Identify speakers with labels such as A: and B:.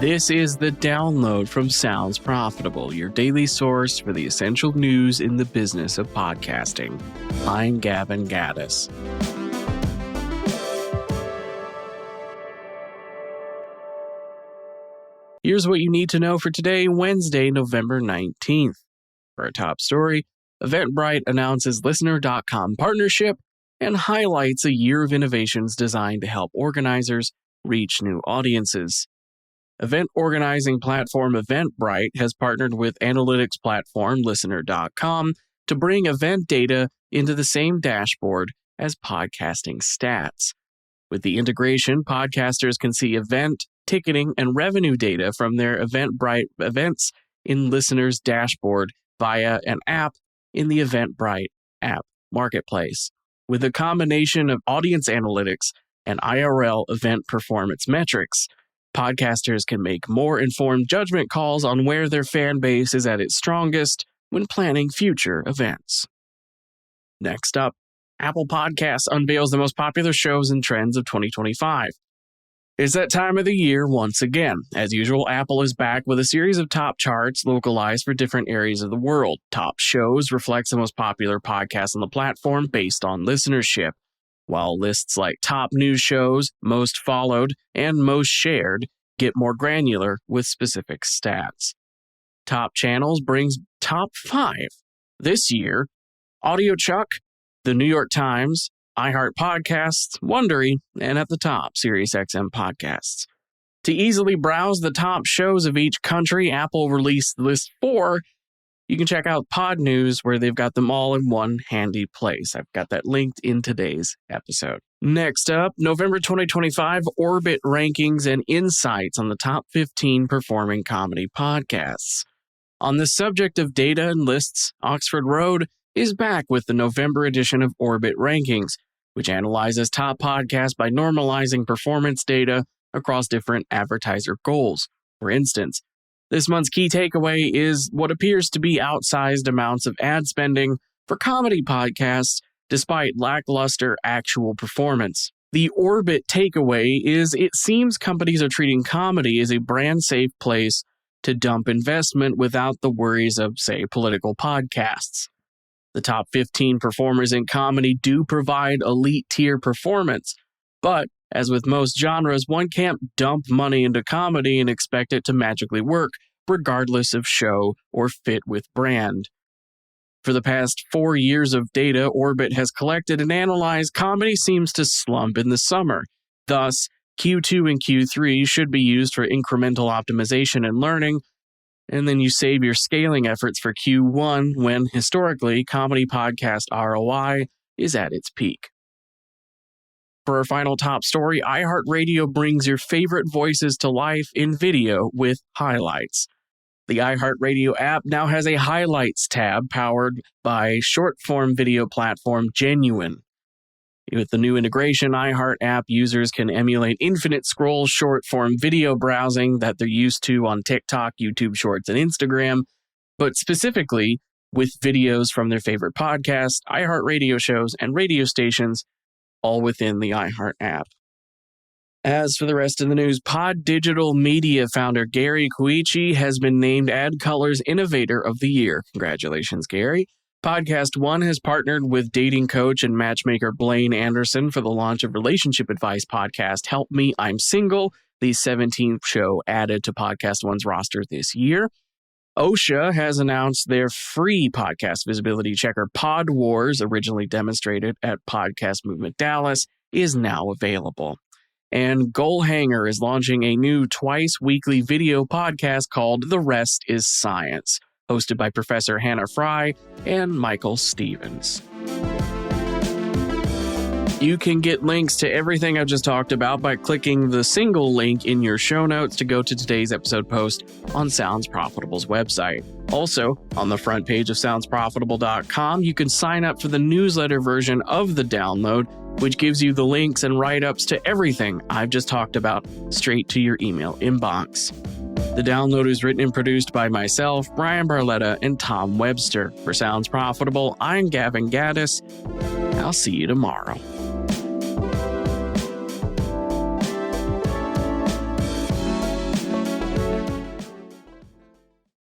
A: This is the download from Sounds Profitable, your daily source for the essential news in the business of podcasting. I'm Gavin Gaddis. Here's what you need to know for today, Wednesday, November 19th. For our top story, Eventbrite announces Listener.com partnership and highlights a year of innovations designed to help organizers reach new audiences. Event organizing platform Eventbrite has partnered with analytics platform Listener.com to bring event data into the same dashboard as podcasting stats. With the integration, podcasters can see event, ticketing, and revenue data from their Eventbrite events in Listener's dashboard via an app in the Eventbrite app marketplace. With a combination of audience analytics and IRL event performance metrics, podcasters can make more informed judgment calls on where their fan base is at its strongest when planning future events. Next up, Apple Podcasts unveils the most popular shows and trends of 2025. It's that time of the year once again. As usual, Apple is back with a series of top charts localized for different areas of the world. Top shows reflects the most popular podcasts on the platform based on listenership, while lists like top news shows, most followed, and most shared get more granular with specific stats. Top channels brings top 5. This year, AudioChuck, The New York Times, iHeartPodcasts, Wondery, and at the top, SiriusXM Podcasts. To easily browse the top shows of each country, Apple released List 4. You can check out Pod News, where they've got them all in one handy place. I've got that linked in today's episode. Next up, November 2025 Orbit rankings and insights on the top 15 performing comedy podcasts. On the subject of data and lists, Oxford Road is back with the November edition of Orbit rankings, which analyzes top podcasts by normalizing performance data across different advertiser goals. For instance, this month's key takeaway is what appears to be outsized amounts of ad spending for comedy podcasts despite lackluster actual performance. The Orbit takeaway is it seems companies are treating comedy as a brand-safe place to dump investment without the worries of, say, political podcasts. The top 15 performers in comedy do provide elite-tier performance, but as with most genres, one can't dump money into comedy and expect it to magically work, regardless of show or fit with brand. For the past 4 years of data Orbit has collected and analyzed, comedy seems to slump in the summer. Thus, Q2 and Q3 should be used for incremental optimization and learning, and then you save your scaling efforts for Q1 when, historically, comedy podcast ROI is at its peak. For our final top story, iHeartRadio brings your favorite voices to life in video with highlights. The iHeartRadio app now has a highlights tab powered by Shortform video platform Genuine. With the new integration, iHeart app users can emulate infinite scroll short-form video browsing that they're used to on TikTok, YouTube Shorts, and Instagram, but specifically with videos from their favorite podcasts, iHeartRadio shows, and radio stations, all within the iHeart app. As for the rest of the news, Pod Digital Media founder Gary Koichi has been named AdColor's Innovator of the Year. Congratulations, Gary. Podcast One has partnered with dating coach and matchmaker Blaine Anderson for the launch of relationship advice podcast Help Me, I'm Single, the 17th show added to Podcast One's roster this year. OSHA has announced their free podcast visibility checker Pod Wars, originally demonstrated at Podcast Movement Dallas, is now available. And Goalhanger is launching a new twice-weekly video podcast called The Rest is Science, hosted by Professor Hannah Fry and Michael Stevens. You can get links to everything I've just talked about by clicking the single link in your show notes to go to today's episode post on Sounds Profitable's website. Also, on the front page of soundsprofitable.com, you can sign up for the newsletter version of the download, which gives you the links and write-ups to everything I've just talked about straight to your email inbox. The download is written and produced by myself, Brian Barletta, and Tom Webster. For Sounds Profitable, I'm Gavin Gaddis. I'll see you tomorrow.